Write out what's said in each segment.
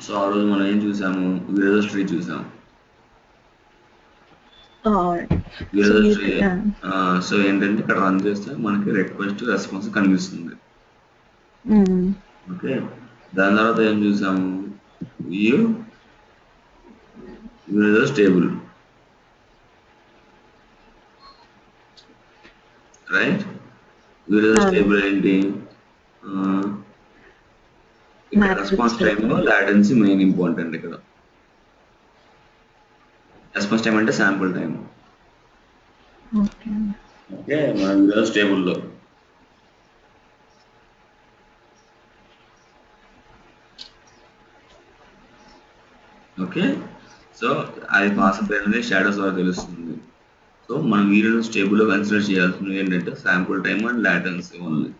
So ఆ రోజు మనం ఏం చూసాము, విరేజర్స్ ట్రీ చూసాము. విరేజర్స్ ట్రీ. సో ఏంటంటే ఇక్కడ రన్ చేస్తే మనకి రిక్వెస్ట్ రెస్పాన్స్ కనిపిస్తుంది. ఓకే, దాని తర్వాత ఏం చూసాము, వ్యూ విరేజర్స్ టేబుల్, రైట్. విరేజర్స్ టేబుల్ ఏంటి, ఇక్కడ రెస్పాన్స్ టైంలో లాటెన్సీ మెయిన్ ఇంపార్టెంట్. ఇక్కడ రెస్పాన్స్ టైం అంటే శాంపుల్ టైం. ఓకే, మన విరేజర్స్ టేబుల్లో ఓకే. సో అది పాస్ అనేది షాడోస్ ద్వారా తెలుస్తుంది. సో మనం విరేజర్స్ టేబుల్లో కన్సిడర్ చేయాల్సింది ఏంటంటే sample time and latency only.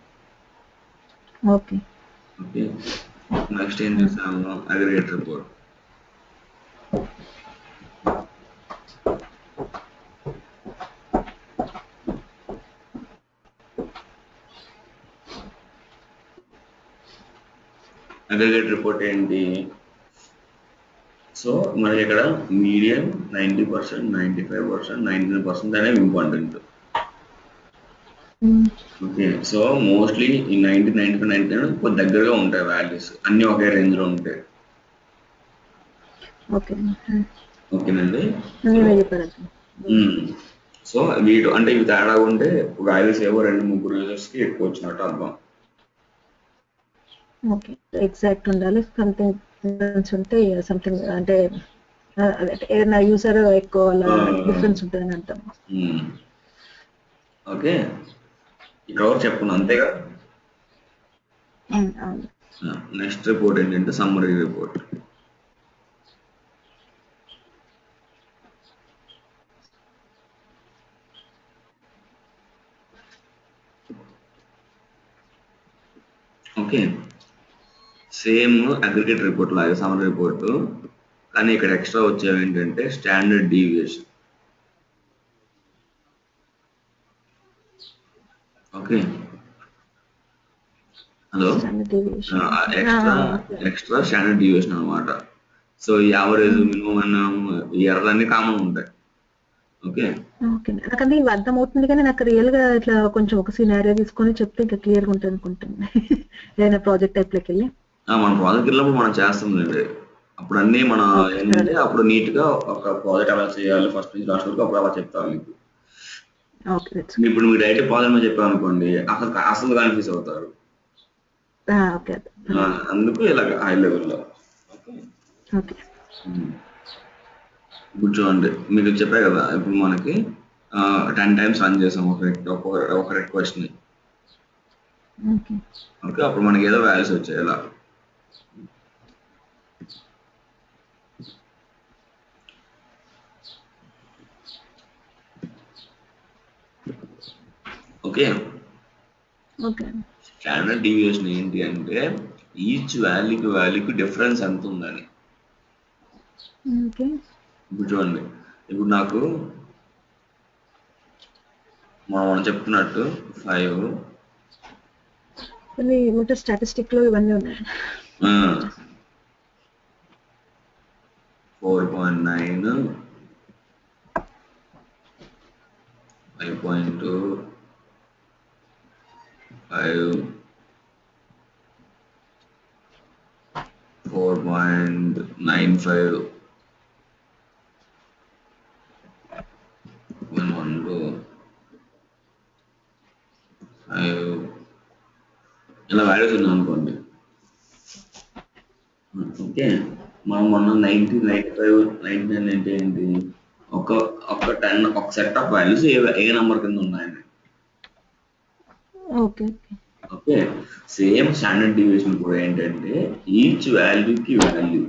Okay. Next ఏం చూసాము, అగ్రిగేట్ రిపోర్ట్. అగ్రిగేట్ రిపోర్ట్ ఏంటి, సో మనకి ఇక్కడ మీడియన్ 90%, 95%, 99% అనేవి ఇంపార్టెంట్. ఓకే, సో మోస్ట్లీ ఈ 90, 95, 99 కొంచెం దగ్గరగా ఉంటాయి వాల్యూస్, అన్ని ఒకే రేంజ్ లో ఉంటాయి. ఓకేనండి. సో వీటి అంటే ఇవి తేడా ఉంటే వాల్యూస్ ఏవో 2-3 యూజర్స్ కి ఎక్కువ వచ్చినట్టు అర్థం. ఓకే, ఎగ్జాక్ట్ ఉండాలి. సంథింగ్ ఉంటే సంథింగ్ అంటే ఏదైనా యూజర్ ఎక్కువ డిఫరెన్స్ ఉంటుందని అంటాం. ఓకే, ఇక్కడ చెప్పుకున్నాం అంతేగా. నెక్స్ట్ రిపోర్ట్ ఏంటంటే summary report. Okay, same aggregate report లాగా సమ్మరీ రిపోర్ట్, కానీ ఇక్కడ ఎక్స్ట్రా వచ్చేవి ఏంటంటే standard deviation. Okay, hello, extra standard deviation అనమాట. సో ఈ యావరేజ్, మినిమం, ఎర్రలన్నీ కామన్ ఉంటాయి. ఓకే, నాకు అది అర్థమవుతుంది, కానీ నాకు రియల్ గా ఇట్లా కొంచెం ఒక సినారియో తీసుకొని చెప్తే ఇంకా క్లియర్ గా ఉంటుంది అనుకుంటుంది. ఏదైనా ప్రాజెక్ట్ టైప్ లోకి వెళ్ళి మన ప్రాజెక్ట్ వెళ్ళినప్పుడు మనం చేస్తుంది అప్పుడు అన్ని మన ఏంటంటే అప్పుడు నీట్ గా ఒక ప్రాజెక్ట్ అలా చేయాలి ఫస్ట్ నుంచి లాస్ట్ వరకు, అప్పుడు అలా చెప్తాను మీకు. ఇప్పుడు మీరు డైరెక్ట్ ప్రాజెక్ట్ మీద చెప్పాను అనుకోండి, అసలు కన్ఫ్యూజ్ అవుతారు. అందుకు ఇలా హై లెవెల్లో. కూర్చోండి, మీకు చెప్పే కదా ఇప్పుడు మనకి 10 times రన్ చేసాం ఒక రిక్వెస్ట్ ని. ఓకే, అప్పుడు మనకి ఏదో వాల్యూస్ వచ్చాయి ఇలా. ఓకే, స్టాండర్డ్ డీవియేషన్ ఏంటి అంటే ఈచ్ వాల్యూకి డిఫరెన్స్ ఎంత ఉందని. ఇప్పుడు చూడండి, ఇప్పుడు నాకు మనం చెప్తున్నట్టు 5 స్టాటిస్టిక్ లో ఇవన్నీ ఉన్నాయి. 4.9, 5.2, 5, 4.95, 112, 5 ఇలా వాల్యూస్ ఉన్నాయి అనుకోండి. ఓకే, మనం మొన్న 90, 95, 99 అంటే ఏంటి, ఒక 10 ఒక set of values A number కింద ఉన్నాయని. ఓకే, సేమ్ స్టాండర్డ్ డీవియేషన్ కూడా ఏంటంటే ఈచ్ వాల్యూకి వాల్యూ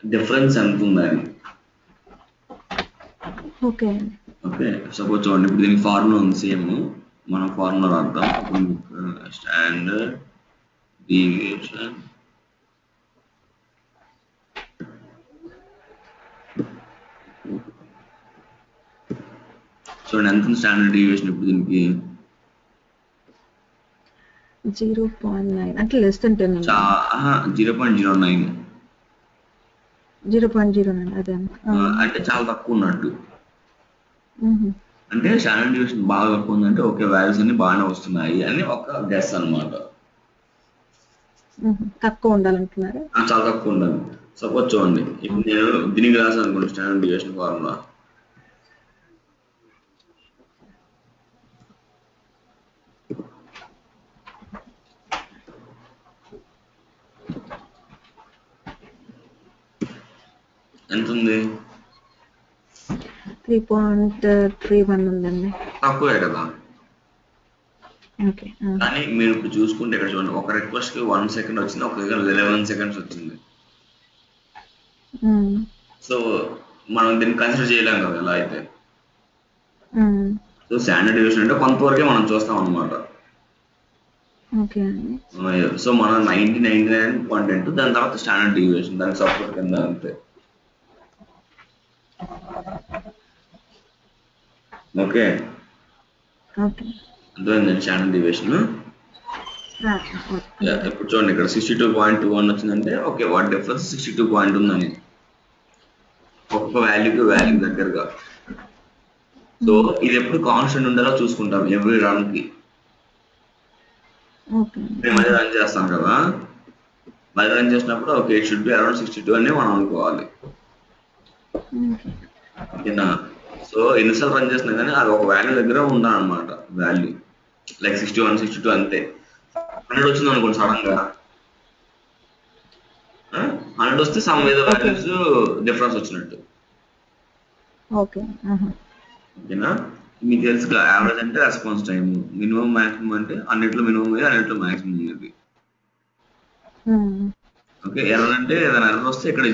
డిఫరెన్స్ ఎంత ఉందని. ఓకే, సపోజ్ చూడండి, ఇప్పుడు దీనికి ఫార్ములా ఉంది సేమ్, మనం ఫార్ములా రాద్దాం. స్టాండర్డ్ డీవియేషన్ చూడండి ఎంత స్టాండర్డ్ డీవియేషన్ ఇప్పుడు దీనికి 0.9 అంటే లెస్ దెన్ 10 ఉంది. 0.09 0.09 అదే. అంటే చాలా తక్కువ ఉన్నట్టు. అంటే స్టాండర్డ్ డివియేషన్ బాగా తక్కువ ఉందంటే ఓకే వాల్యూస్ అన్ని బాగానే వస్తున్నాయి అని ఒక గెస్ అన్నమాట. తక్కువ ఉండాలంటున్నారు. చాలా తక్కువ ఉండాలి. సపోజ్ చూడండి, ఇప్పుడు నేను దీనికి రాసాను అనుకోండి స్టాండర్డ్ డివియేషన్ ఫార్ములా. ఎంత ఉంది? 3.31 ఉందండి. తక్కువే కదా. ఓకే. కానీ మీరు ఇప్పుడు చూసుకుంటే ఇక్కడ చూడండి, ఒక రిక్వెస్ట్ కి 1 సెకండ్ వచ్చింది, ఒక 11 సెకండ్స్ వచ్చింది. సో మనం దీన్ని కన్సిడర్ చేయలేం కదా ఎలా అయితే. సో స్టాండర్డ్ డివియేషన్ అంటే కొంతవరకే మనం చూస్తాం అన్నమాట. సో మనం 99.2 దాని తర్వాత స్టాండర్డ్ డివియేషన్ దానికి సపోర్ట్ కింద అంతే. ఓకే అర్థమైందండి స్టాండర్డ్ డివియేషన్. ఇప్పుడు చూడండి ఇక్కడ 62.21 వచ్చిందంటే ఓకే వాట్ డిఫరెన్స్ 62 ఉందని ఒక్కొక్క వాల్యూకి వాల్యూ దగ్గరగా. సో ఇది ఎప్పుడు కాన్స్టెంట్ ఉండాలో చూసుకుంటాం ఎవ్రీ రన్ కి. మేము మళ్ళీ రన్ చేస్తాం కదా, మళ్ళీ రన్ చేసినప్పుడు okay it should be around 62 అని మనం అనుకోవాలి. ఓకేనా? సో ఎన్నిసార్లు రన్ చేసినా కానీ అది ఒక వాల్యూ దగ్గర ఉండాలన్నమాట. వాల్యూ లైక్ 61, 62 అంతే. 100 వచ్చింది అనుకోండి సడన్ గా, 100 వస్తే సమ్ ఏదో వాల్యూస్ డిఫరెన్స్ వచ్చినట్టు. ఓకేనా? మీకు తెలుసు యావరేజ్ అంటే రెస్పాన్స్ టైం, మినిమం మాక్సిమం అంటే అన్నిట్లో మినిమం ఇది అన్నిట్లో మాక్సిమం ఇది. ఓకే ఎర్రర్ అంటే ఏదైనా ఎర్రర్ వస్తే ఇక్కడ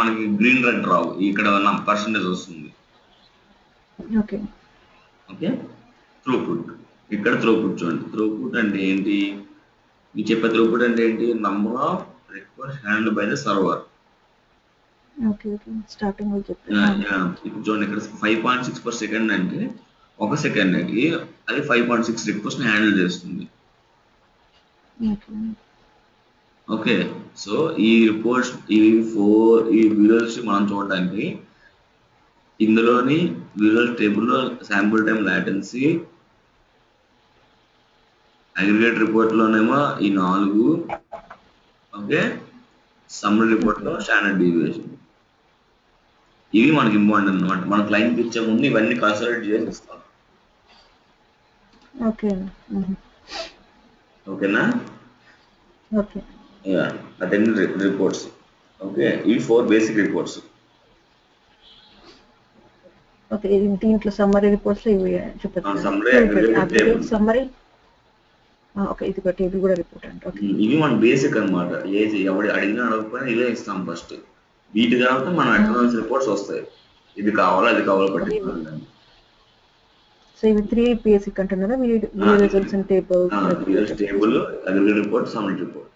మనకి గ్రీన్ రెడ్ రావు, ఇక్కడ పర్సంటేజ్ వస్తుంది. ఓకే త్రూపుట్, ఇక్కడ త్రూపుట్ చూడండి. త్రూపుట్ అంటే ఏంటి? మీకు చెప్పే త్రూపుట్ అంటే ఏంటి? Number of request handle by the server. ఇప్పుడు చూడండి ఇక్కడ 5.6 per second అంటే ఒక సెకండ్కి అది 5.6 రిక్వెస్ట్ హ్యాండిల్ చేస్తుంది. ఓకే సో ఈ రిపోర్ట్స్ ఈ వీడియోస్ మనం చూడడానికి ఇందులోని విజువల్ టేబుల్లో శాంపుల్ టైం లాటెన్సీ, అగ్రిగేట్ రిపోర్ట్లోనేమో ఈ 4, ఓకే సమ్మరీ రిపోర్ట్లో స్టాండర్డ్ డీవియేషన్. ఇవి మనకి ఇంపార్టెంట్ అన్నమాట. మన క్లయింట్కి ఇచ్చే ముందు ఇవన్నీ కన్సిడర్ చేసి ఇస్తాం. ఓకేనా? Attend reports. ఓకే ఇవి 4 బేసిక్ రిపోర్ట్స్. ఓకే దీంట్లో సమ్మరీ రిపోర్ట్స్ ఇవి చూపిస్తాను. సమ్మరీ ఓకే ఇది ఒక టేబుల్ కూడా రిపోర్ట్ అంటే ఓకే ఇవి మన బేసిక్ అన్నమాట. ఏది ఎవరు అడిగినా అడగకపోయినా ఇవే ఇస్తాం ఫస్ట్. వీటి తర్వాత మనం అడ్వాన్స్ రిపోర్ట్స్ వస్తాయి, ఇది కావాలా అది కావాలా పట్టించుకోవాలి. సో ఇవి 3 బేసిక్ అంటున్నారా? Results and table, aggregate report, summary report.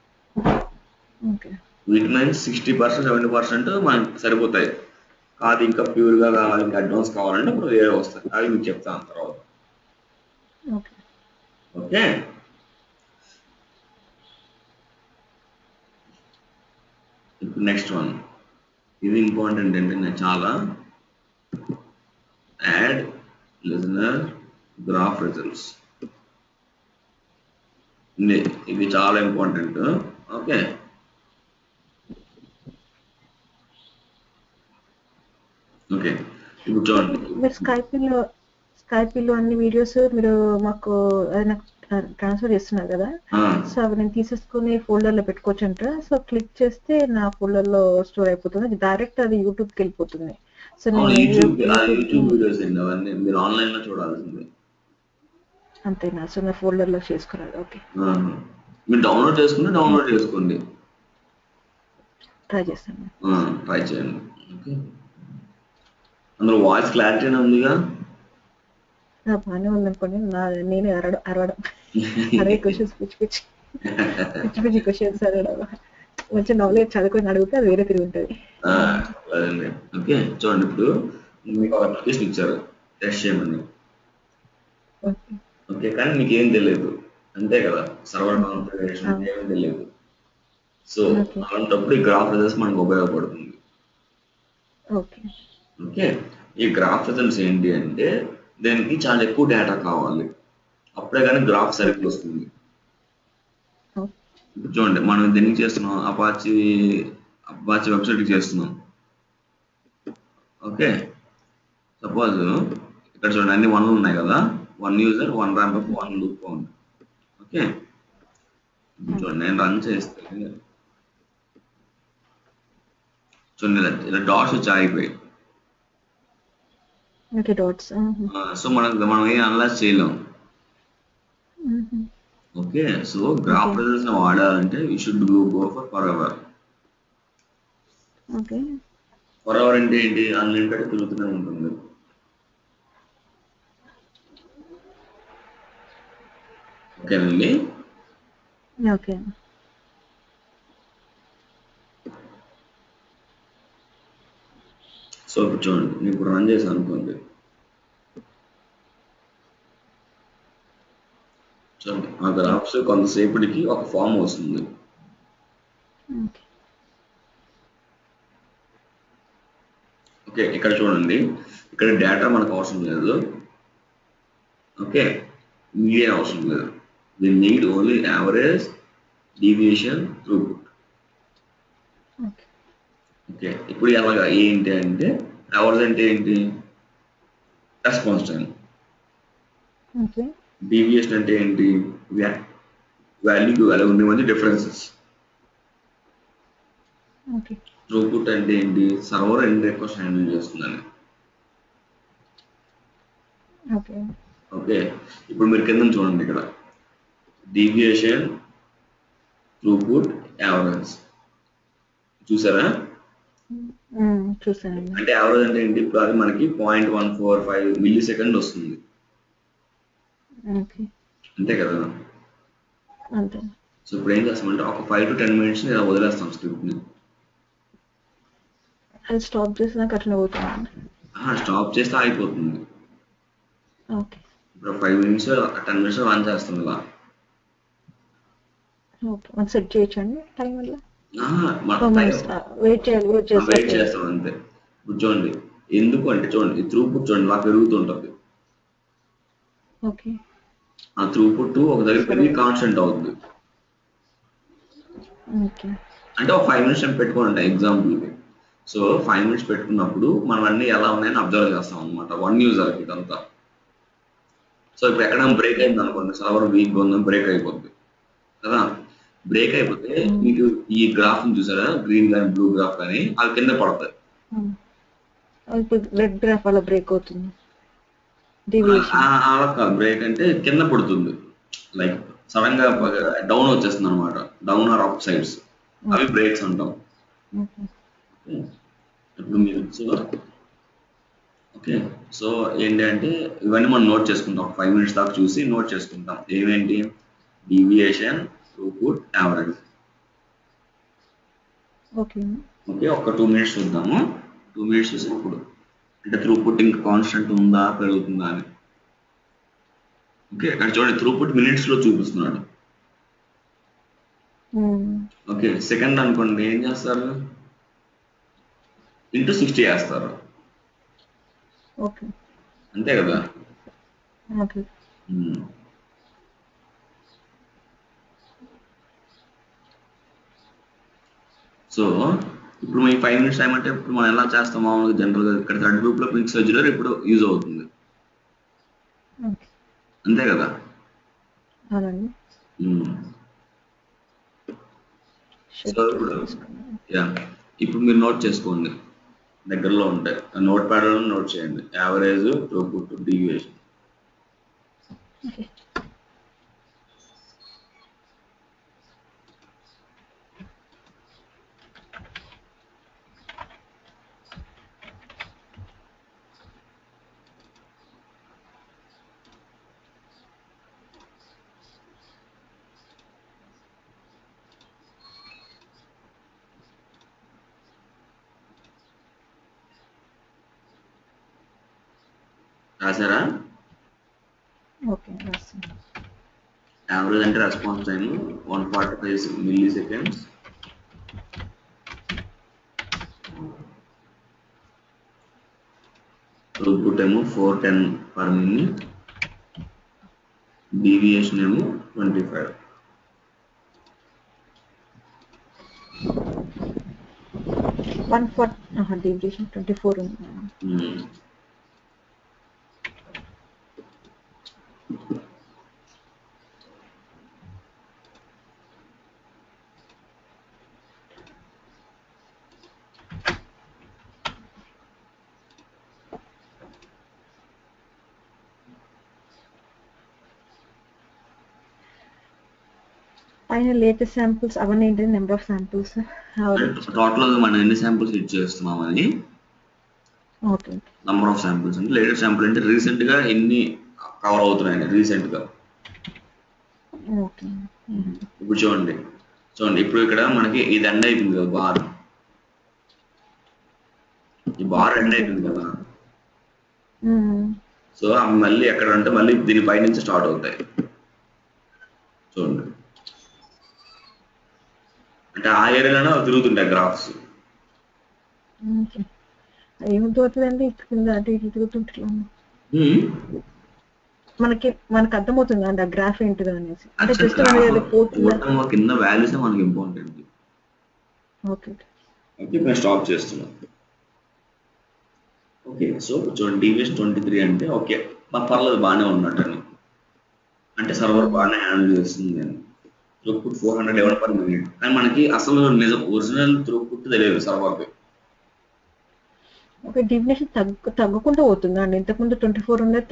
Okay వీటి నుంచి 60% 70% మనకి సరిపోతాయి. కాదు ఇంకా ప్యూర్ గా కావాలి, ఇంకా అడ్వాన్స్ కావాలంటే ఇప్పుడు వేరే వస్తాయి, అవి మీకు చెప్తాను తర్వాత. ఓకే ఇప్పుడు నెక్స్ట్ వన్, ఇది ఇంపార్టెంట్ ఏంటంటే చాలా యాడ్ లిజనర్ గ్రాఫ్ రిజల్ట్స్. ఇది చాలా ఇంపార్టెంట్. ఓకే ఓకే ఇప్పుడు చూడండి, మీరు స్కైపీలో అన్ని వీడియోస్ మీరు మాకు ట్రాన్స్ఫర్ చేస్తున్నారు కదా, సో అవి నేను తీసేసుకుని ఫోల్డర్ లో పెట్టుకోవచ్చు అంటారా? సో క్లిక్ చేస్తే నా ఫోల్డర్ లో స్టోర్ అయిపోతుంది, డైరెక్ట్ అది యూట్యూబ్ కి వెళ్ళిపోతుంది. సో యూట్యూబ్ వీడియోస్ అండి అవన్నీ మీరు ఆన్లైన్ లో చూడాల్సిందే. అంతేనా? సో నా ఫోల్డర్ లో చేసుకోవాలి. ఓకే మీరు డౌన్లోడ్ చేసుకోండి. ట్రై చేస్తాను. ట్రై చేయండి. ఓకే అందులో వాయిస్ క్లారిటీ ఉందిగా? బాగానే ఉందనుకోండి. నేనే అరవడం అరే క్వశ్చన్స్ పిచ్చి పిచ్చి క్వశ్చన్స్ అడగడం, మంచి నాలెడ్జ్ చదువుకొని అడిగితే అది వేరే తిరిగి ఉంటుంది. ఓకే చూడండి, ఇప్పుడు మీకు అప్లికేషన్ ఇచ్చారు టెస్ట్ చేయమని. ఓకే కానీ మీకు ఏం తెలియదు, అంతే కదా, సర్వర్ కాన్ఫిగరేషన్ ఏమీ తెలియదు. సో అలాంటప్పుడు ఈ గ్రాఫ్ రిజల్ట్స్ మనకు ఉపయోగపడుతుంది. ఓకే, ఈ గ్రాఫ్ రిజల్ట్స్ ఏంటి అంటే దీనికి చాలా ఎక్కువ డేటా కావాలి, అప్పుడే కానీ గ్రాఫ్ సరిగ్గా వస్తుంది. ఇప్పుడు చూడండి, మనం దీనికి చేస్తున్నాం, అపాచీ వెబ్సైట్కి చేస్తున్నాం. ఓకే, సపోజ్ ఇక్కడ చూడండి అన్ని 1 ఉన్నాయి కదా, 1 user 1 ramp up 1 loop count. Okay, చూడండి నేను రన్ చేస్తే చూడండి ఇలా డాట్స్ వచ్చి ఆగిపోయాయి. సో మనం ఏం అనలైజ్ చేయలేం. ఓకే, సో గ్రాఫ్ రిజల్ట్స్ వాడాలంటే you should go for ever. For ever అంటే ఏంటి, అన్లిమిటెడ్ తిరుగుతూనే ఉంటుంది. ఓకేనండి. ఓకే, సో ఇప్పుడు చూడండి నేను ఇప్పుడు రన్ చేశాను అనుకోండి, చూడండి ఆ గ్రాఫ్స్ కొంతసేపటికి ఒక ఫామ్ వస్తుంది. ఓకే, ఇక్కడ చూడండి, ఇక్కడ డేటా మనకు అవసరం లేదు. ఓకే, మీడియన్ అవసరం లేదు. We need only average, deviation, throughput. Okay, ఇప్పుడు ఎలాగా ఏంటి అంటే యావరేజ్ అంటే ఏంటి, రెస్పాన్స్ టైం. డీవియేషన్ అంటే ఏంటి, వాల్యూకి వాల్యూ ఉండే మధ్య డిఫరెన్సెస్. త్రూపుట్ అంటే ఏంటి, సర్వర్ ఎన్ని రిక్వెస్ట్ హ్యాండిల్ చేస్తుందని. ఓకే, ఇప్పుడు మీరు కింద చూడండి, ఇక్కడ డీవియేషన్, త్రూపుట్, యావరేజ్ చూసారా. అంటే యావరేజ్ అంటే ఏంటి, ఇప్పుడు అది మనకి 0.145 మిల్లీ సెకండ్ వస్తుంది. అంతే కదా. సో ఇప్పుడు ఏం చేస్తామంటే ఒక 5 to 10 minutes ఇలా వదిలేస్తాం స్క్రిప్ట్ ని. స్టాప్ చేసినా అట్లా పోతుంది. స్టాప్ చేస్తే ఆగిపోతుంది. ఇప్పుడు 5 minutes 10 minutes రన్ చేస్తాం ఇలా. సెట్ చేయొచ్చండి టైం వల్ల. వెయిట్ చేస్తాం అంతే. ఇప్పుడు చూడండి ఎందుకు అంటే చూడండి త్రూపుట్ చూడండి ఇలా పెరుగుతుంటది. ఆ త్రూపుట్ ఒక దగ్గర పెరిగి కాన్స్టెంట్ అవుతుంది. అంటే ఒక 5 minutes పెట్టుకోండి ఎగ్జాంపుల్. సో 5 minutes పెట్టుకున్నప్పుడు మనం అన్ని ఎలా ఉన్నాయని అబ్జర్వ్ చేస్తాం అనమాట 1 యూజర్కి ఇదంతా. సో ఇప్పుడు ఎక్కడైనా బ్రేక్ అయింది అనుకోండి, సర్వర్ వీక్ ఉందని బ్రేక్ అయిపోద్ది కదా. బ్రేక్ అయిపోతే మీకు ఈ గ్రాఫ్ చూసారా, గ్రీన్ కానీ బ్లూ గ్రాఫ్ కానీ అవి కింద పడతాయి. రెడ్ గ్రాఫ్ అలా బ్రేక్ అవుతుంది. అలా కాదు, బ్రేక్ అంటే కింద పడుతుంది, లైక్ సడన్ గా డౌన్ వచ్చేస్తుంది అనమాట, డౌన్ ఆర్ అప్ సైడ్స్, అవి బ్రేక్స్ అంటాం. ఇప్పుడు మీరు ఓకే, సో ఏంటి అంటే ఇవన్నీ మనం నోట్ చేసుకుంటాం, 5 minutes దాకా చూసి నోట్ చేసుకుంటాం. ఏమేంటి, డీవియేషన్, త్రూపుట్, యావరేజ్. ఓకే, ఒక 2 minutes చూద్దాము. 2 minutes చూసినప్పుడు అంటే త్రూపుట్ ఇంకా కాన్స్టెంట్ ఉందా పెరుగుతుందా అని. ఓకే, ఇక్కడ చూడండి త్రూపుట్ మినిట్స్ లో చూపిస్తున్నాడు. ఓకే, సెకండ్ అనుకోండి ఏం చేస్తారు, ఇంటూ 60 చేస్తారు. అంతే కదా. సో ఇప్పుడు మీ 5 minutes టైం అంటే ఇప్పుడు మనం ఎలా చేస్తాం మామూలుగా జనరల్గా ఇక్కడ థర్డ్ గ్రూప్ లో పిక్స్ ఎడ్యులర్ ఇప్పుడు యూజ్ అవుతుంది. అంతే కదా. సో ఇప్పుడు మీరు నోట్ చేసుకోండి, దగ్గరలో ఉంటాయి నోట్ ప్యాడ్ లో నోట్ చేయండి, యావరేజ్, త్రూపుట్, డీవియేషన్. రాసారా. యావరేజ్ అంటే response time 145 milli seconds. Throughput ఏమో 410 పర్ మినిట్. డీవియేషన్ ఏమో 25. డీవియేషన్ 24 ఉంది. పైన లేటెస్ట్ శాంపిల్స్ అవన్నీ ఏంటి, నెంబర్ ఆఫ్ శాంపిల్స్ టోటల్ మనం ఎన్ని శాంపిల్స్ హిట్ చేస్తున్నామని. ఓకే. నంబర్ ఆఫ్ శాంపిల్స్ అంటే లేటెస్ట్ శాంపిల్ అంటే రీసెంట్ గా ఎన్ని కవర్ అవుతున్నాయని రీసెంట్ గా. ఓకే. ఇప్పుడు చూడండి ఇప్పుడు ఇక్కడ మనకి ఇది ఎండ్ అయిపోయింది కదా, బార్. ఈ బార్ ఎండ్ అయిపోయింది కదా. సో మళ్ళీ ఎక్కడ అంటే మళ్ళీ దీని పై నుంచి స్టార్ట్ అవుతాయి. చూడండి అంటే ఆ ఏరియాలోనే తిరుగుతుంటాయి గ్రాఫ్స్. ఏమవుతుందండి కింద అటు ఇటు తిరుగుతుంటే మనకి అర్థమవుతుంది అండి ఆ గ్రాఫ్ ఏంటిదో అనేసి. అంటే జస్ట్ కింద వాల్యూస్ మనకి ఇంపార్టెంట్. ఓకే. నేను స్టాప్ చేస్తున్నాను. ఓకే. సో చూడండి డీవియేషన్ 23 అంటే ఓకే పర్లేదు బాగానే ఉన్నట్టని, అంటే సర్వర్ బాగానే హ్యాండిల్ చేస్తుంది అని. Throughput 411 per minute. కానీ మనకి అసలు ఒరిజినల్ త్రూపుట్ తెలియదు సర్వర్కి. ఓకే. డీవియేషన్ తగ్గుకుంటూ పోతుందా అండి? ఇంతకుముందు 24 ఉండేది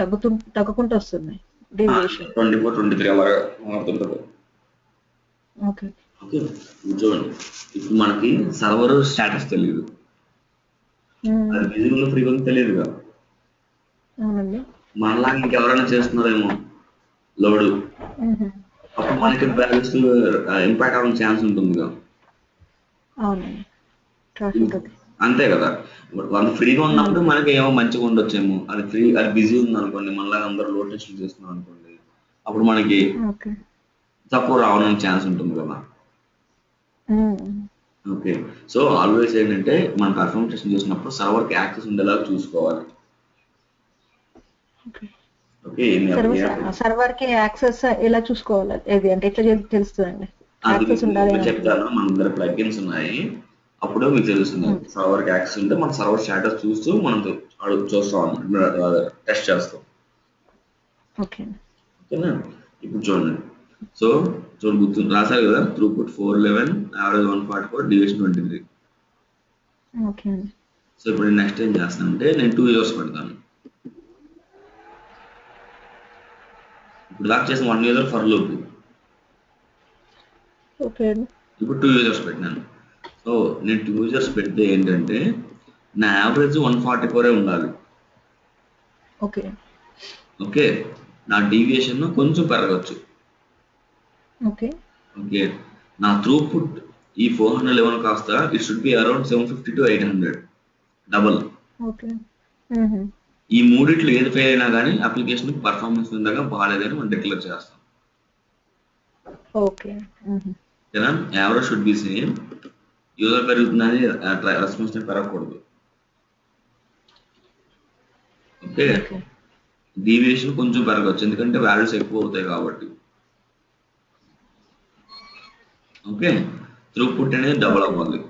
తగ్గుకుంటూ వస్తుంది డీవియేషన్. 24, 23 అలాగా మారుతుంటది. ఓకే. ఓకే. చూడండి ఇప్పుడు మనకి సర్వర్ స్టేటస్ తెలియదు, అది బిజీగా ఫ్రీగా తెలియదు కదా. అవునండి. మనలా ఇంకెవరైనా చేస్తున్నారేమో లోడ్, అప్పుడు మనకి బ్యాలెన్స్ ఇంపాక్ట్ అవ్వడం ఛాన్స్ ఉంటుంది కదా. అవునండి. అంతే కదా. వాళ్ళు ఫ్రీగా ఉన్నప్పుడు మనకి ఏమో మంచిగా ఉండొచ్చేమో, అది బిజీ ఉంది అనుకోండి, మళ్ళీ అందరూ లోడ్ టెస్ట్లు చేస్తున్నారు అనుకోండి, అప్పుడు మనకి తక్కువ రావడానికి ఛాన్స్ ఉంటుంది కదా. ఓకే. సో ఆల్వేస్ ఏంటంటే మనం పర్ఫార్మెన్స్ టెస్ట్ చేసినప్పుడు సర్వర్కి యాక్సెస్ ఉండేలాగా చూసుకోవాలి. ఓకే. సర్వర్ కి యాక్సెస్ ఎలా చూసుకోవాలి, ఏది అంటే ఎట్లా తెలుస్తుందండి? యాక్సెస్ ఉండాలి చెప్తాను. మన దగ్గర ప్లగ్ఇన్స్ ఉన్నాయి, అప్పుడు మీకు తెలుస్తుంది. సర్వర్ కి యాక్సెస్ ఉంటే మన సర్వర్ స్టేటస్ చూస్తూ మనం చూస్తాం, టెస్ట్ చేస్తాం. ఓకేనా. ఇప్పుడు చూడండి. సో గుర్తు రాశారు కదా, త్రూపుట్ 411, యావరేజ్ 144, డీవియేషన్ 23. సో ఇప్పుడు నేను నెక్స్ట్ ఏం చేస్తానంటే నేను 2 యూజర్స్ పెడతాను. ఇప్పుడు దాకా చేసిన 1 యూజర్ ఫర్ లూప్. ఇప్పుడు 2 యూజర్స్ పెట్టినాను. సో నేను 2 యూజర్స్ పెడితే ఏంటంటే నా యావరేజ్ 144 ఉండాలి. ఓకే. నా డీవియేషన్ కొంచెం పెరగచ్చు. ఓకే. నా త్రూపుట్ ఈ 411 కాస్త it should be around 750 to 800 double. ఈ మూడిట్లో ఏది ఫెయిల్ అయినా కానీ అప్లికేషన్ పర్ఫార్మెన్స్ ఉందాక బాగాలేదని మనం డిక్లేర్ చేస్తాం. ఓకేనా. Average should be same. User పెరుగుతుందని రెస్పాన్స్ టైం పెరగకూడదు. ఓకే. డీవియేషన్ కొంచెం పెరగచ్చు ఎందుకంటే వాల్యూస్ ఎక్కువ అవుతాయి కాబట్టి. ఓకే. త్రూపుట్ అనేది డబుల్ అవ్వాలి.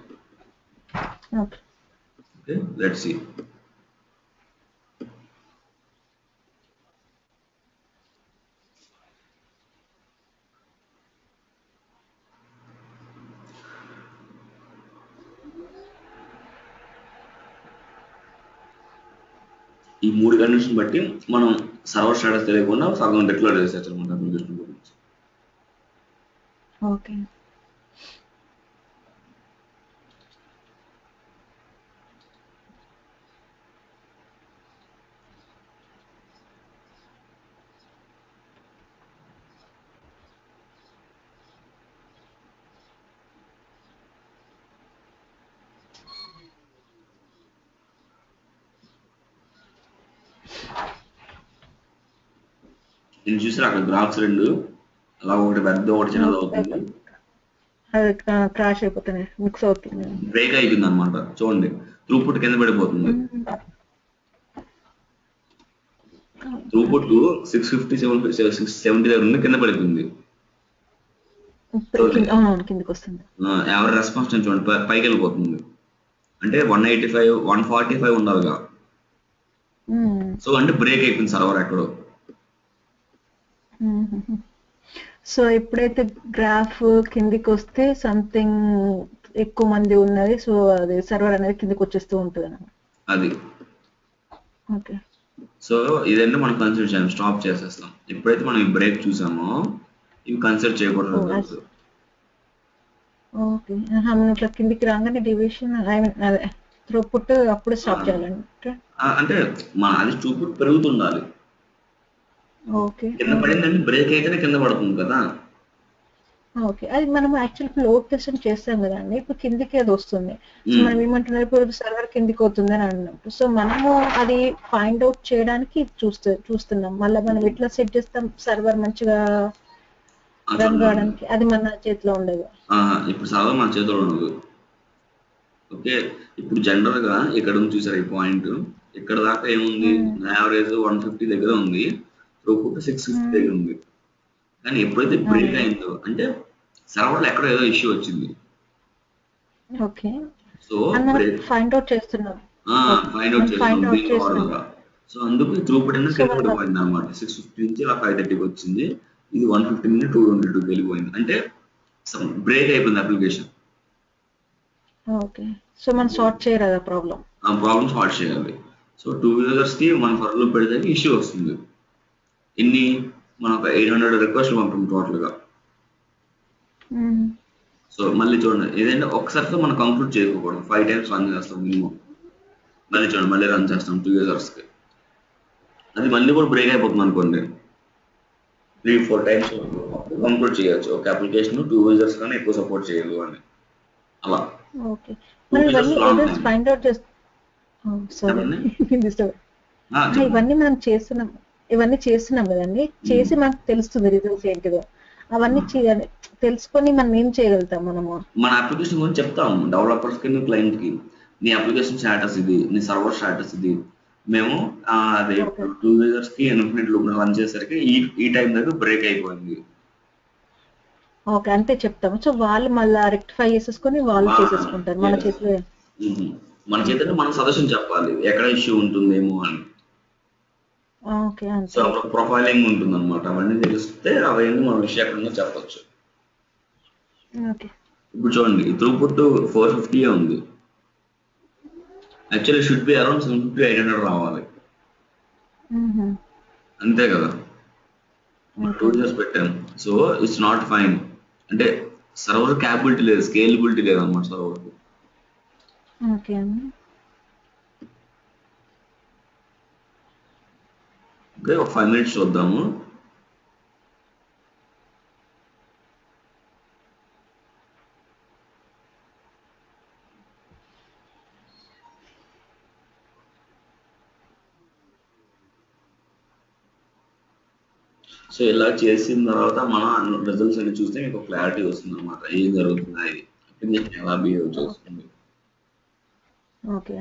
ఓకే. Let's see. ఈ 3 కండిషన్ బట్టి మనం సర్వర్ స్టేటస్ తెలియకుండా సగం డిక్లేర్ చేసేచ్చు అనమాట అప్లికేషన్ గురించి. ఓకే. నేను చూసాను అక్కడ గ్రాఫ్స్ 2 అలా ఒకటి పెద్ద ఒకటి చిన్నది అవుతుంది, అది క్రాష్ అయిపోతుంది, మిక్స్ అవుతుంది, బ్రేక్ అయిపోయింది అనమాట. చూడండి త్రూపుట్ కింద పడిపోతుంది. త్రూపుట్ 650 670 దగ్గర ఉంది, కింద పడిపోయింది. కిందకి వస్తుంది. ఎవరి రెస్పాన్స్ టైం చూడండి పైకి వెళ్ళిపోతుంది. అంటే 185 145 ఉండాలిగా. సో అంటే బ్రేక్ అయిపోయింది సర్వర్ ఎక్కడో. సో ఎప్పుడైతే గ్రాఫ్ కిందికి వస్తే సంథింగ్ ఎక్కువ మంది ఉన్నది, సో అది సర్వర్ అనేది కిందికి వచ్చేస్తూ ఉంటుంది అన్నమాట. అది ఓకే. సో ఇదంటే మనం కన్సిడర్ చేయాలి, స్టాప్ చేసేస్తాం. ఎప్పుడైతే మనం ఈ బ్రేక్ చూసామో ఇవి కన్సిడర్ చేయకూడదు. ఓకే, మనం ఇట్లా కిందికి రాగానే డివిషన్ అదే త్రూపుట్ అప్పుడు స్టాప్ చేయాలంటే, అంటే మన అది త్రూపుట్ పెరుగుతుండాలి. ఓకే, కింద పడిందంటే బ్రేక్ అయితేనే కింద పడుతుంది కదా. ఓకే, అది మనం యాక్చువల్ లోడ్ టెస్ట్ చేస్తాం కదండి, ఇప్పుడు కిందికి అది వస్తుంది. సో మనం ఏమంటున్నారు, ఇప్పుడు సర్వర్ కిందికి అవుతుంది అని అన్నప్పుడు, సో మనము అది ఫైండ్ అవుట్ చేయడానికి చూస్తున్నాం. మళ్ళీ మనం ఎట్లా సెట్ చేస్తాం సర్వర్ మంచిగా రన్ కావడానికి, అది మన చేతిలో ఉండదు. ఇప్పుడు సర్వర్ మన చేతిలో ఉండదు. ఓకే, ఇప్పుడు జనరల్ గా ఇక్కడ ఉంది చూసారు ఈ పాయింట్, ఇక్కడ దాకా ఏముంది, యావరేజ్ 150 దగ్గర ఉంది, త్రూపుట్ 650 దగ్గర ఉంది. కానీ ఎప్పుడైతే బ్రేక్ అయిందో అంటే సర్వర్లో ఎక్కడో ఏదో ఇష్యూ వచ్చింది. ఓకే, సో ఫైండ్ అవుట్ చేస్తున్నాం. సో అందుకు త్రూపుట్ అనేది కింద పడిపోయింది అనమాట. 650 నుంచి ఇలా 530కి వచ్చింది, ఇది 150 నుంచి 222కి వెళ్ళిపోయింది. అంటే బ్రేక్ అయిపోయింది అప్లికేషన్. ఓకే, సో మనం సార్ట్ చేయరాదు ఆ ప్రాబ్లం సార్ట్ చేయాలి. సో 2 users కి మన ఫర్లో పెడితే ఇష్యూ వస్తుంది. ఇన్ని మనం ఒక 800 రిక్వెస్ట్లు పంపాం టోటల్ గా. సో మళ్ళీ చూడండి, ఏదంటే ఒకసారితో మనం కంక్లూడ్ చేయకూడదు, 5 times రన్ చేస్తాం మినిమం. మళ్ళీ చూడండి, మళ్ళీ రన్ చేస్తాం 2 users కి, అది మళ్ళీ కూడా బ్రేక్ అయిపోతుంది అనుకోండి, 3-4 times కంక్లూడ్ చేయొచ్చు. ఒక అప్లికేషన్ 2 users కానీ ఎక్కువ సపోర్ట్ చేయదు అని అలా. ఓకే, ఫైండ్ అవుట్ ఇవన్నీ మనం చేస్తున్నాం, కదండి. చేసి మనకు తెలుస్తుంది రిజల్ట్స్ ఏంటిదో, అవన్నీ తెలుసుకొని మనం ఏం చేయగలుగుతాం. మనము మన అప్లికేషన్ గురించి చెప్తాం డెవలపర్స్ కి, క్లయింట్ కి, నీ అప్లికేషన్ స్టేటస్ ఇది, నీ సర్వర్ స్టేటస్ ఇది. మేము అదే 2 users కి ఇన్ఫినిట్ లూప్ రన్ చేసరికి ఈ టైం దగ్గర బ్రేక్ అయిపోయింది. ఓకే, అంతే చెప్తాము. సో వాళ్ళు మళ్ళీ రెక్టిఫై చేసేసుకొని వాళ్ళు చేసేసుకుంటారు. మన చేతిలో మనం సజెషన్ చెప్పాలి ఎక్కడ ఇష్యూ ఉంటుందేమో అని. సో అప్పుడు ప్రొఫైలింగ్ ఉంటుంది అనమాట, అవన్నీ తెలిస్తే అవన్నీ మన విషయం ఎక్కడన్నా చెప్పచ్చు. ఇప్పుడు చూడండి త్రూపుట్ 450 ఉంది, యాక్చువల్లీ షుడ్ బి అరౌండ్ 750-800 రావాలి, అంతే కదా. 2 years పెట్టాను. సో ఇట్స్ నాట్ ఫైన్, అంటే సర్వర్ క్యాపబిలిటీ లేదు, స్కేలబిలిటీ లేదు అన్నమాట సర్వర్. ఓకే, ఒక 5 minutes చూద్దాము. సో ఇలా చేసిన తర్వాత మనం రిజల్ట్స్ అన్ని చూస్తే మీకు క్లారిటీ వస్తుంది అనమాట, ఏం జరుగుతుంది అది అప్లికేషన్ ఎలా బిహేవ్ చేస్తుంది. ఓకే,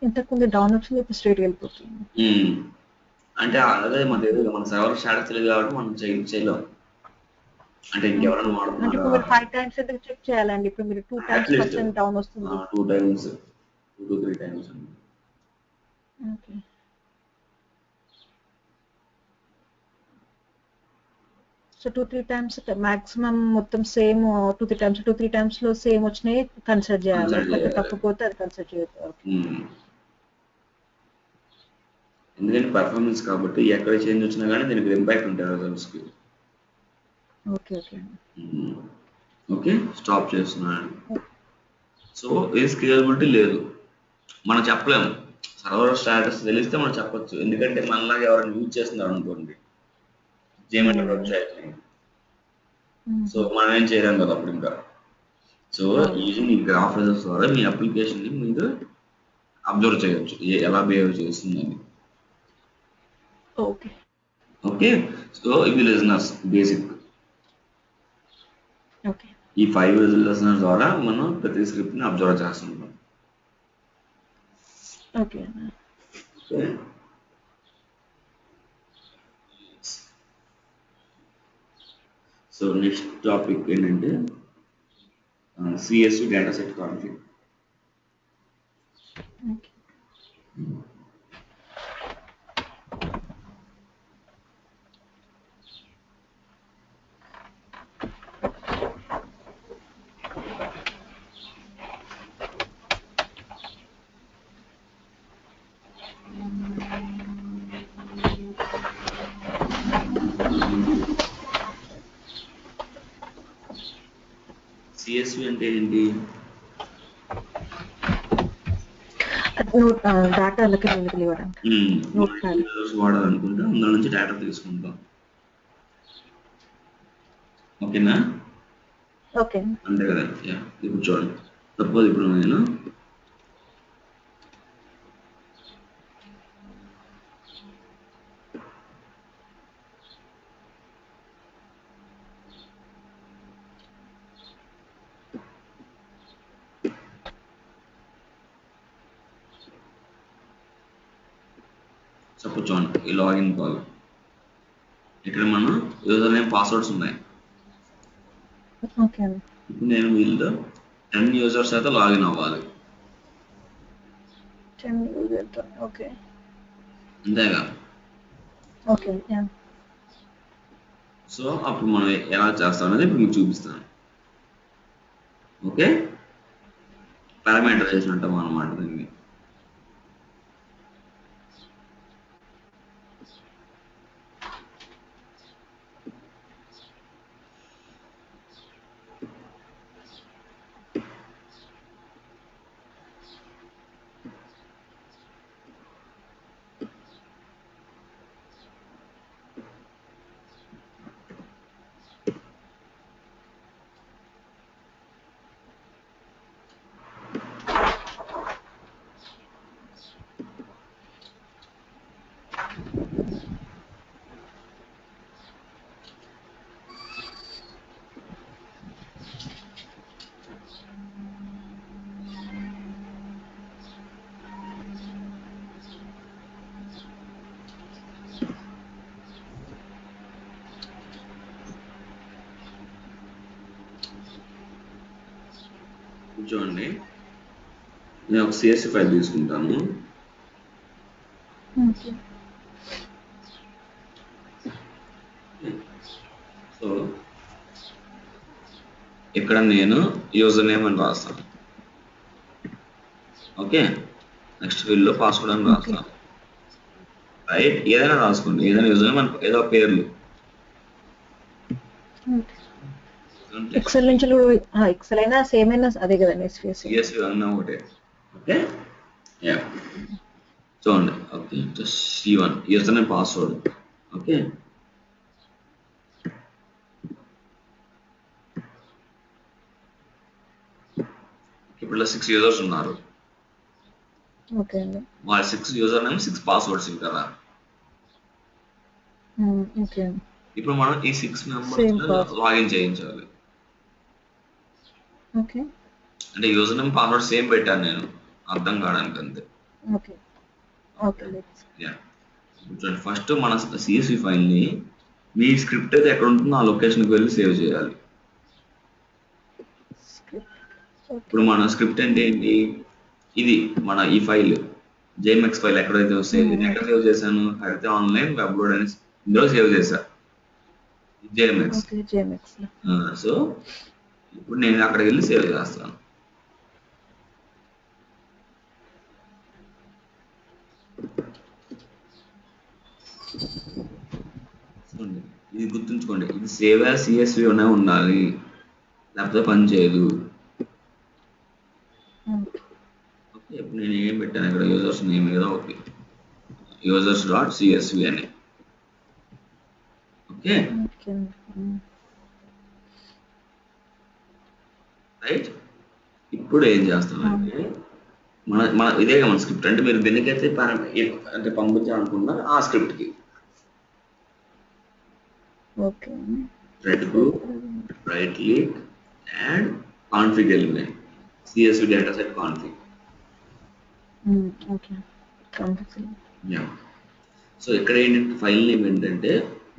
ఇంతకుముందు డౌన్ వచ్చింది, ఇప్పుడు స్ట్రైట్ వెళ్ళిపోతుంది. అంటే అదే మన సర్వర్ స్టాటస్ తెలియదు కాబట్టి మనం చేయలేం. అంటే ఇంకెవరైనా అంటే ఇప్పుడు మీరు 5 టైమ్స్ ఎందుకు చెక్ చేయాలండి? ఇప్పుడు మీరు 2 టైమ్స్ పర్సెంట్ డౌన్ వస్తుంది. 2 times 2 to 3 times. Okay. So 2-3 times maximum మొత్తం సేమ్ 2-3 టైమ్స్ లో సేమ్ వచ్చినాయి కన్సిడర్ చేయాలి. తప్పకపోతే అది కన్సిడర్ చేయొద్దు. ఎందుకంటే పర్ఫార్మెన్స్ కాబట్టి ఎక్కడ చేంజ్ వచ్చినా కానీ దీనికి ఇంపాక్ట్ ఉంటుంది రిజల్ట్స్కి. ఓకే ఓకే ఓకే, స్టాప్ చేస్తున్నాను. సో ఏ స్కేలబిలిటీ లేదు, మనం చెప్పలేము. సర్వర్ స్టాటస్ తెలిస్తే మనం చెప్పొచ్చు, ఎందుకంటే మనలాగా ఎవరైనా యూజ్ చేస్తున్నారు అనుకోండి జేమెయిల్ వెబ్సైట్ని, సో మనం ఏం చేయలేం కదా అప్పుడు ఇంకా. సో యూజింగ్ ఈ గ్రాఫ్ రిజల్ట్స్ ద్వారా మీ అప్లికేషన్ని మీరు అబ్జర్వ్ చేయొచ్చు ఎలా బిహేవ్ చేస్తుందని. ఓకే ఓకే, సో ఇవి లిజనర్స్ బేసిక్. ఓకే, ఈ 5 లిజనర్స్ ద్వారా మనం ప్రతి స్క్రిప్ట్ని అబ్జర్వ్ చేస్తుంటాం. ఓకే. సో నెక్స్ట్ టాపిక్ ఏంటంటే CSV data set config. CSV అంటే ఏంటి? డేటా వాడాలనుకుంటే అందులో నుంచి డేటా తీసుకుంటాం. ఓకేనా? ఓకే, అంతే కదా. ఇప్పుడు చూడండి, సపోజ్ ఇప్పుడు నేను చూడండి ఈ లాగిన్ కాల్, ఇక్కడ మన యూజర్ నేమ్ పాస్వర్డ్స్ ఉన్నాయి. ఇప్పుడు నేను వీళ్ళతో 10 యూజర్స్ అయితే లాగిన్ అవ్వాలి. అంతేగా. సో అప్పుడు మనం ఎలా చేస్తాం అనేది ఇప్పుడు మీకు చూపిస్తాను. ఓకే, పారామీటరైజేషన్ అంటాం అన్నమాట దీన్ని. చూడండి, నేను ఒక CSV ఫైల్ తీసుకుంటాను. సో ఇక్కడ నేను యూజర్ నేమ్ అని రాస్తాను. ఓకే, నెక్స్ట్ ఫీల్డ్లో పాస్వర్డ్ అని రాస్తాను. రైట్, ఏదైనా రాసుకోండి, ఏదైనా యూజర్ నేమ్ ఏదో పేర్లు. ఎక్సెల్ నుంచి ఎక్సెల్ అయినా సేమ్ అయినా అదే కదండి, CSV అన్నా ఒకటే. ఓకే, చూడండి. Okay, C1 user name password. Okay, ఇప్పుడు 6 యూజర్స్ ఉన్నారు. ఓకే అండి, వాళ్ళ 6 యూజర్ నేమ్ 6 పాస్వర్డ్స్ కదా. ఓకే, ఇప్పుడు మనం ఈ 6 మెంబర్స్ లాగిన్ చేయించాలి. ఓకే, అంటే యూజర్ నేమ్ పాస్వర్డ్ సేమ్ పెట్టాను నేను, అర్థం కావడానికి అంతే. ఓకే ఓకే ఫస్ట్ మన CSV ఫైల్ని మీ స్క్రిప్ట్ అయితే ఎక్కడ ఉంటుందో ఆ లొకేషన్కి వెళ్ళి సేవ్ చేయాలి. ఇప్పుడు మన స్క్రిప్ట్ అంటే ఏంటి, ఇది మన ఈ ఫైల్ JMX ఫైల్ ఎక్కడైతే వస్తాయి, నేను ఎక్కడ సేవ్ చేశాను అయితే ఆన్లైన్ వెబ్లోడ్ అని ఇందులో సేవ్ చేశా JMX. సో ఇప్పుడు నేను అక్కడికి వెళ్ళి సేవ్ చేస్తాను. ఇది గుర్తుంచుకోండి, ఇది సేవ్ యాజ్ CSV అనే ఉండాలి, లేకపోతే పని చేయదు. ఓకే, ఇప్పుడు నేను ఏం పెట్టాను ఇక్కడ, యూజర్స్ నేమ్ ఏదో ఒకటి, users.csv అని. Okay right. ఇప్పుడు ఏం చేస్తామంటే మన ఇదే మన స్క్రిప్ట్, అంటే మీరు దేనికైతే అంటే పంపించాలనుకున్నారు ఆ స్క్రిప్ట్కి thread group, right click and config element, CSV data set config. So ఇక్కడ ఏంటంటే ఫైల్ నేమ్ ఏంటంటే,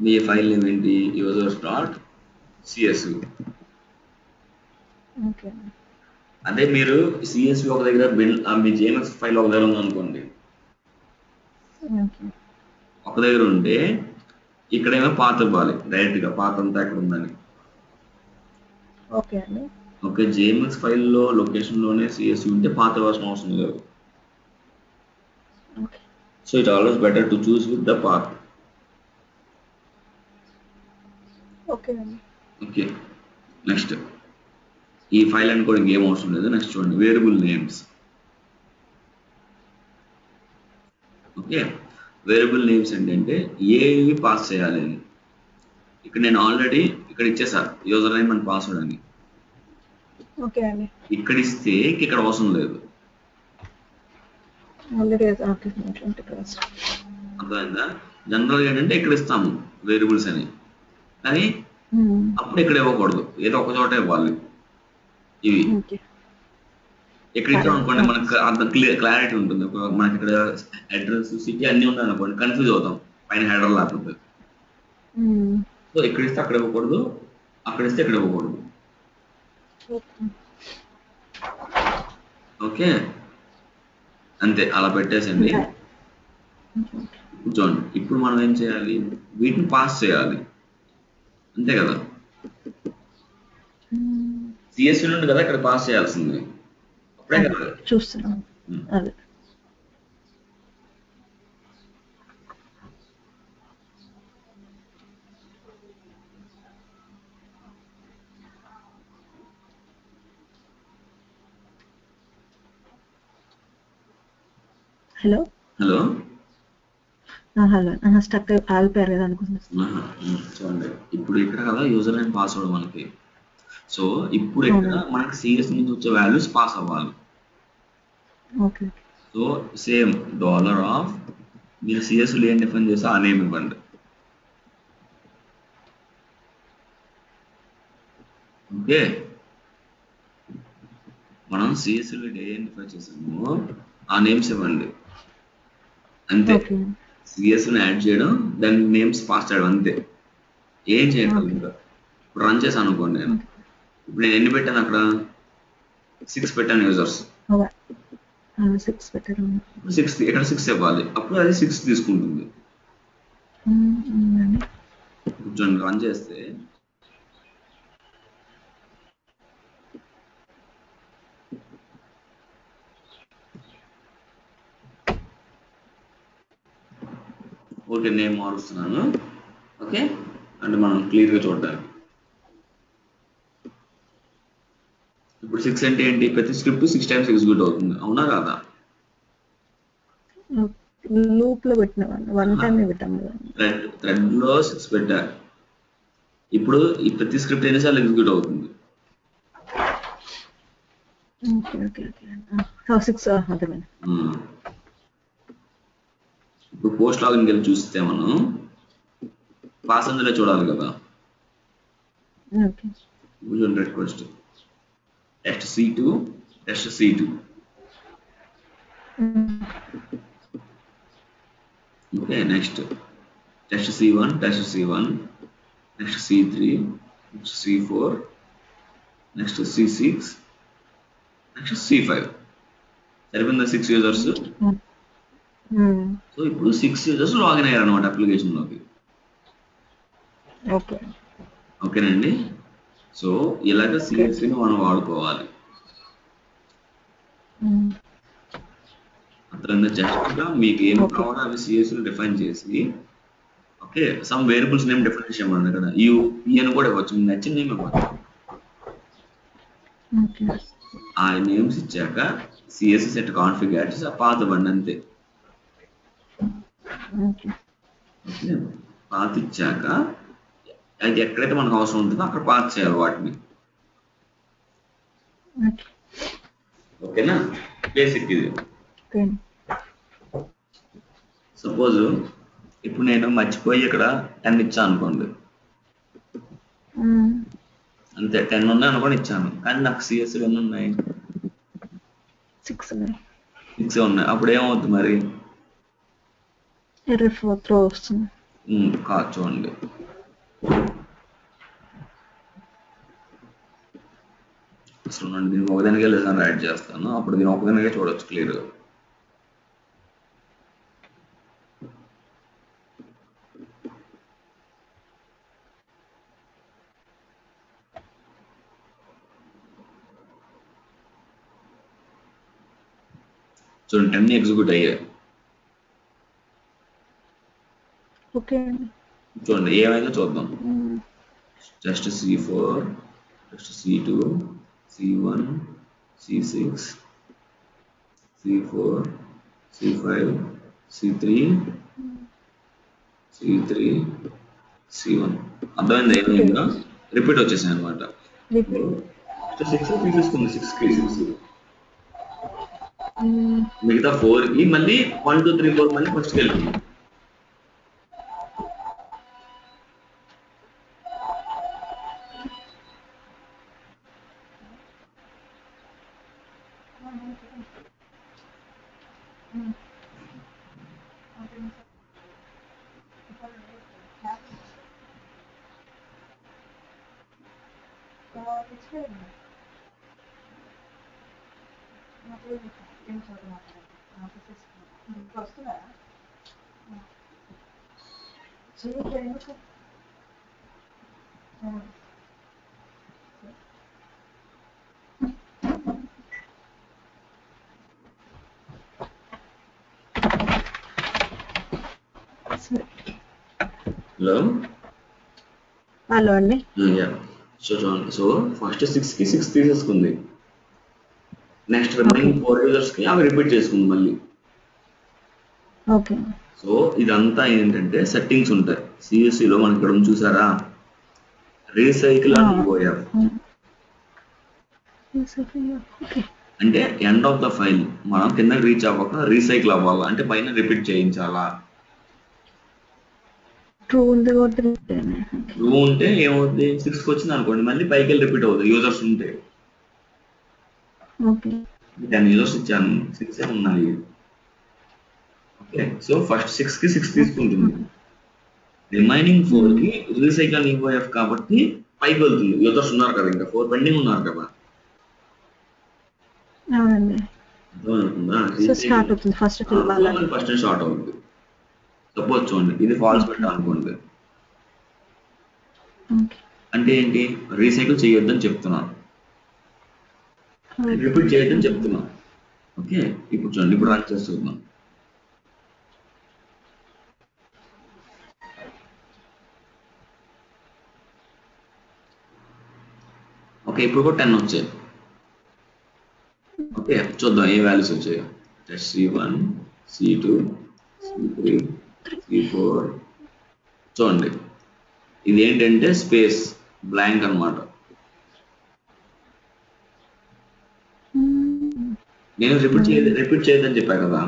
మీ ఫైల్ నేమ్ ఏంటి, users.csv. అదే మీరు CSV ఒక దగ్గర మీ JMX ఫైల్ ఒక దగ్గర ఉందనుకోండి, ఒక దగ్గర ఉంటే ఇక్కడేమో పాత్ ఇవ్వాలి డైరెక్ట్ గా, పాత్ అంతా ఎక్కడ ఉందని. ఓకే, JMX ఫైల్లో లొకేషన్ లోనే CSV ఉంటే పాత్ ఇవ్వాల్సిన అవసరం లేదు. So it always better to choose with the path. Okay, next ఈ ఫైల్ అనుకోవడానికి ఏం అవసరం లేదు. నెక్స్ట్ చూడండి, variable names. Okay, variable names ఏంటంటే ఏవి పాస్ చేయాలి అని. ఇక్కడ నేను ఆల్రెడీ ఇక్కడ ఇచ్చేసా యూజర్ నేమ్ అండ్ పాస్వర్డ్ అని. ఇక్కడ ఇస్తే ఇక్కడ అవసరం లేదు, అర్థమైందా? జనరల్గా ఏంటంటే ఇక్కడ ఇస్తాము వేరియబుల్స్ అని, కానీ అప్పుడు ఇక్కడ ఇవ్వకూడదు, ఏదో ఒక చోట ఇవ్వాలి. ఇవి ఇక్కడ ఇచ్చాం అనుకోండి మనకు అంత క్లారిటీ ఉంటుంది. మనకి ఇక్కడ అడ్రస్, సిటీ అన్ని ఉన్నాయి అనుకోండి, కన్ఫ్యూజ్ అవుతాం పైన హెడర్ లేకపోతే. సో ఇక్కడ ఇస్తే అక్కడ ఇవ్వకూడదు, అక్కడ ఇస్తే ఇక్కడ ఇవ్వకూడదు. ఓకే, అంతే, అలా పెట్టేసండి. చూడండి, ఇప్పుడు మనం ఏం చేయాలి, వీటిని పాస్ చేయాలి, అంతే కదా. CSV నుండి కదా ఇక్కడ పాస్ చేయాల్సింది, అప్పుడే కదా చూస్తున్నాం. అదే హలో హలో హలో స్టక్ ఆగిపోయారు కదా అనుకుంటున్నా. చూడండి, ఇప్పుడు ఇక్కడ కదా యూజర్ నేమ్ పాస్వర్డ్ మనకి. సో ఇప్పుడు ఇక్కడ మనకి CSV నుంచి వచ్చే వాల్యూస్ పాస్ అవ్వాలి. సో సేమ్ $, మీరు CSV ఏం డిఫైన్ చేస్తే ఆ నేమ్ ఇవ్వండి. ఓకే, మనం CSV ఏం డిఫైన్ చేసాము ఆ నేమ్స్ ఇవ్వండి, అంతే. CSVని యాడ్ చేయడం, దాని నేమ్స్ పాస్ చేయడం, అంతే, ఏం చేయగలరు. ఇంకా ఇప్పుడు రన్ చేశాను అనుకోండి, నేను ఇప్పుడు నేను ఎన్ని పెట్టాను అక్కడ, 6 పెట్టాను యూజర్స్. 6 ఇక్కడ 6 ఇవ్వాలి, అప్పుడు అది 6 తీసుకుంటుంది. చూడండి, రన్ చేస్తే ఓకే, నేను మారుస్తున్నాను. ఓకే, అంటే మనం క్లియర్గా చూడడానికి. ఇప్పుడు 6 అంటే ఏంటి, ప్రతి స్క్రిప్ట్ 6 టైమ్స్ ఎగ్జిక్యూట్ అవుతుంది, అవునా కాదా? లూప్ లో పెట్టినవాడిని, వన్ టైం పెట్టాము. థ్రెడ్ లో 6 పెట్టా, ఇప్పుడు ఈ ప్రతి స్క్రిప్ట్ ఎన్నిసార్లు ఎగ్జిక్యూట్ అవుతుంది. ఇప్పుడు పోస్ట్ లాగిన్ వెళ్ళి చూస్తే మనం పాస్ అందులో చూడాలి కదా. Request test C2 test C2 okay next test C1 next C3 next C4 next C6 next C5 సరిపోయిందా 6 యూజర్స్. సో ఇప్పుడు 6 యూజర్స్ లాగిన్ అయ్యారు అనమాట అప్లికేషన్లోకి. ఓకేనండి. సో ఇలాగ సిఎస్సిని మనం వాడుకోవాలి. అతను జస్ట్గా మీకు ఏం కావాలో అవి సిఎస్సిని డిఫైన్ చేసి okay some variables name define చేయమని ఇక్కడ ఈ అని కూడా ఇవ్వచ్చు, మీకు నచ్చిన నేమ్ ఇవ్వచ్చు. ఆ నేమ్స్ ఇచ్చాక సిఎస్సి సెట్ కాన్ఫిగర్ యాడ్ చేసి పాత్ ఇవ్వండి అంతే. ఓకే పాత్ ఇచ్చాక అది ఎక్కడైతే మనకు అవసరం ఉంటుందో అక్కడ పాత్ చేయాలి వాటిని. ఓకేనా బేసిక్ ఇది. సపోజ్ ఇప్పుడు నేను మర్చిపోయి ఇక్కడ 10 ఇచ్చాను అనుకోండి, అంతే 10 ఉన్నాయి అనుకోని ఇచ్చాను, కానీ నాకు సిఎస్సి ఎన్ని ఉన్నాయి 6 ఉన్నాయి. అప్పుడు ఏమవుతుంది మరి కాదు చూడండి. అసలు నేను దీనికి ఒకదానికే లెసన్ యాడ్ చేస్తాను, అప్పుడు దీని ఒకదానికే చూడొచ్చు క్లియర్గా. చూడండి 10 ఎగ్జిక్యూట్ అయ్యాయి. చూడండి ఏమైందో చూద్దాం. Just C4 just C2 C1 C6 C4 C5 C3 C1 అర్థమైంది ఏమైందో. రిపీట్ వచ్చేసాయి అనమాట. 6 తీసేసుకుంది 6 మిగతా 4కి మళ్ళీ 1 2 3 4 మళ్ళీ ఫస్ట్కి వెళ్తుంది. హలో అండి. సో ఫస్ట్ 6కి 6 తీసేసుకుంది, నెక్స్ట్ రిమైనింగ్ 4 యూజర్స్కి అవి రిపీట్ చేసుకుంది మళ్ళీ. సో ఇదంతా ఏంటంటే సెట్టింగ్స్ ఉంటాయి సిఎస్సిలో. మనకి ఇక్కడ చూసారా రీసైకిల్ అని పోయారు అంటే ఎండ్ ఆఫ్ ద ఫైల్ మనం కింద రీచ్ అవ్వక రీసైకిల్ అవ్వాలా అంటే పైన రిపీట్ చేయించాలా. ట్రూ ఉంటే ఏమవుతుంది 6కి వచ్చింది అనుకోండి మళ్ళీ పైకి వెళ్ళి రిపీట్ అవుతుంది యూజర్స్ ఉంటే. 10 యూజర్స్ ఇచ్చాను 6 ఉన్నాయి. ఓకే సో ఫస్ట్ 6కి 6 తీసుకుంటుంది, రిమైనింగ్ 4కి రీసైకిల్ ఈఓఎఫ్ కాబట్టి పైకి వెళ్తుంది. యూజర్స్ ఉన్నారు కదా ఇంకా 4 పెండింగ్ ఉన్నారు కదా. ఫస్ట్ స్టార్ట్ అవుతుంది. సపోజ్ చూడండి ఇది ఫాల్స్ పెట్టా అనుకోండి, అంటే ఏంటి రీసైకిల్ చేయొద్దని చెప్తున్నాను, రిపీట్ చేయొద్దని చెప్తున్నాను. ఓకే ఇప్పుడు చూడండి ఇప్పుడు రన్ చేసి చూద్దాం. ఓకే ఇప్పుడు కూడా 10 వచ్చాయి. ఓకే చూద్దాం ఏ వాల్యూస్ వచ్చాయో. C1 C2 C3 C4 చూడండి ఇది ఏంటంటే స్పేస్ బ్లాంక్ అన్నమాట. నేను రిపీట్ చేయొద్దని చెప్పా కదా,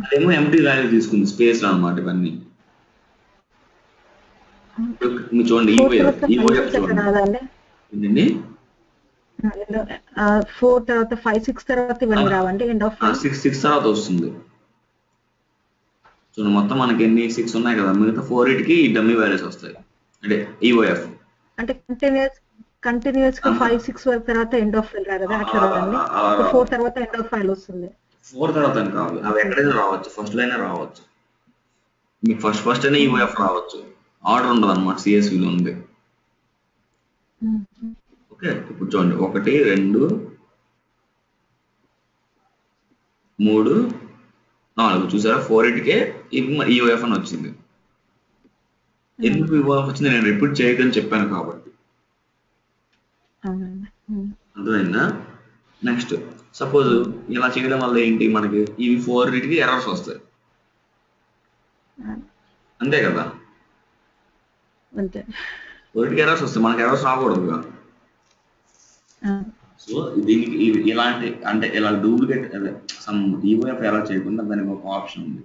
అదేమో ఎంటీ వాల్యూ తీసుకుంది స్పేస్ అన్నమాట. ఇవన్నీ చూడండి ఈఓఎఫ్ చూడండి ఏంటండి 4 తర్వాత 5 6 తర్వాత ఇవన్నీ రావండి. ఎండ్ ఆఫ్ 6 తర్వాత వస్తుంది. సో మొత్తం మనకి ఎన్ని 6 ఉన్నాయి కదా, మిగతా 4 కి డమ్మీ వాల్యూస్ వస్తాయి, అంటే ఈఓఎఫ్. అంటే కంటిన్యూస్ గా 5-6 వరకు తర్వాత ఎండ్ ఆఫ్ ఫైల్ రాదా అట్లా రాదండి? 4 తర్వాత ఎండ్ ఆఫ్ ఫైల్ వస్తుంది. 4 తర్వాత కాదు, అవి ఎక్కడైనా రావచ్చు, ఫస్ట్ లైన్ రావచ్చు, మీకు ఫస్ట్ అయినా ఈఓఎఫ్ రావచ్చు, ఆర్డర్ ఉండదు అనమాట సిఎస్విలో ఉంది. ఓకే, ఇప్పుడు చూడండి 1 2 3 4 చూసారా, 4కే ఈఓఎఫ్ అని వచ్చింది. ఎందుకు ఈఓఎఫ్ వచ్చింది, నేను రిపీట్ చేయకని చెప్పాను కాబట్టి. అర్థమైందా? నెక్స్ట్ సపోజ్ ఇలా చేయడం వల్ల ఏంటి, మనకి ఇవి 4కి ఎర్రర్స్ వస్తాయి, అంతే కదా? 4కి ఎర్రర్స్ వస్తాయి, మనకి ఎర్రర్స్ రాకూడదుగా. సో దీనికి ఇలాంటి అంటే ఇలా డూప్లికేట్ సమ్ ఈఓఎఫ్ ఎలా చేయకుండా దానికి ఒక ఆప్షన్ ఉంది,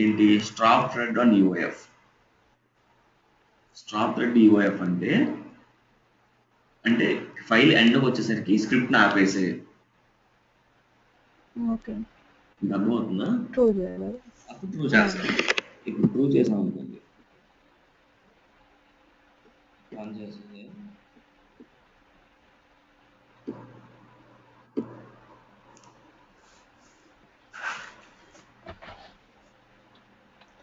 ఏంటి, stop thread on EOF. Stop thread EOF అంటే ఫైల్ ఎండ్కి వచ్చేసరికి స్క్రిప్ట్ ఆపేసే. మీకు అర్థమవుతుందా? అప్పుడు ట్రూ చేస్తాం. ఇప్పుడు ట్రూ చేసాం అనుకోండి, రన్ చేస్తుంది,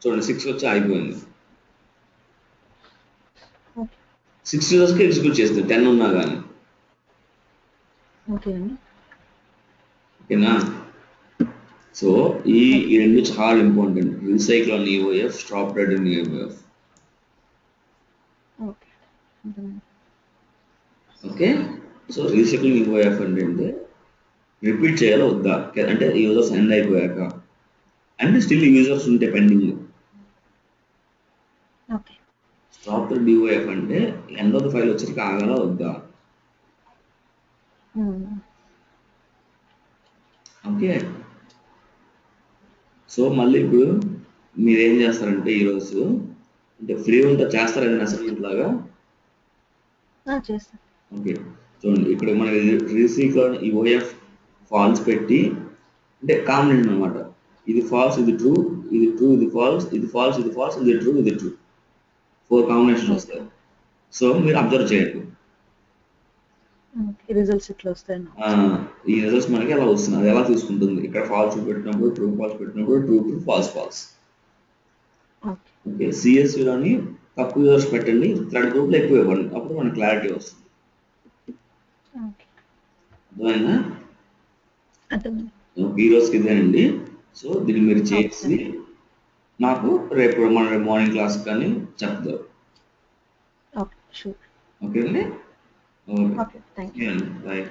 చూడండి 6 వచ్చి ఆగిపోయింది. 6 యూజర్స్కి ఎగ్జిక్యూట్ చేస్తుంది 10 ఉన్నా కానీ. ఓకేనా? సో ఈ రెండు చాలా important, recycle on EOF, stop thread on EOF. Okay, so recycle EOF అంటే రిపీట్ చేయాలా వద్దా, అంటే యూజర్స్ ఎండ్ అయిపోయాక, అంటే స్టిల్ యూజర్స్ ఉంటే పెండింగ్. స్టాప్ థ్రెడ్ ఈఓఎఫ్ అంటే ఎండ్ ఆఫ్ ద ఫైల్ వచ్చరికి ఆగాలా వద్దా. ఓకే, సో మళ్ళీ ఇప్పుడు మీరేం చేస్తారంటే ఈరోజు అంటే ఫ్రీ ఉంటే చేస్తారా ఏదైనా అసైన్మెంట్ లాగా? ఓకే, చూడండి ఇక్కడ మన రీసైకిల్ ఈఓఎఫ్ ఫాల్స్ పెట్టి, అంటే కాంబినేషన్ అనమాట, ఇది ఫాల్స్ ఇది ట్రూ, ఇది ట్రూ ఇది ఫాల్స్, ఇది ఫాల్స్ ఇది ఫాల్స్, ఇది ట్రూ ఇది ట్రూ, 4 కాంబినేషన్ వస్తాయి. సో మీరు అబ్జర్వ్ చేయండి, ఈ రిజల్ట్స్ మనకి ఎలా వస్తుంది, అది ఎలా తీసుకుంటుంది. ఇక్కడ ఫాల్స్ పెట్టినప్పుడు ట్రూ, ఫాల్స్ పెట్టినప్పుడు true true, false false. Okay, సిఎస్విలోని తక్కువ యూజర్స్ పెట్టండి, థ్రెడ్ గ్రూప్లో ఎక్కువ ఇవ్వండి, అప్పుడు మనకి క్లారిటీ వస్తుంది. అర్థమైందా? ఈ రోజుకి ఇదేనండి. సో దీన్ని మీరు చేసి నాకు రేపు మన మార్నింగ్ క్లాస్ కానీ చెప్తారు. ఓకే అండి, ఓకే, బాయ్.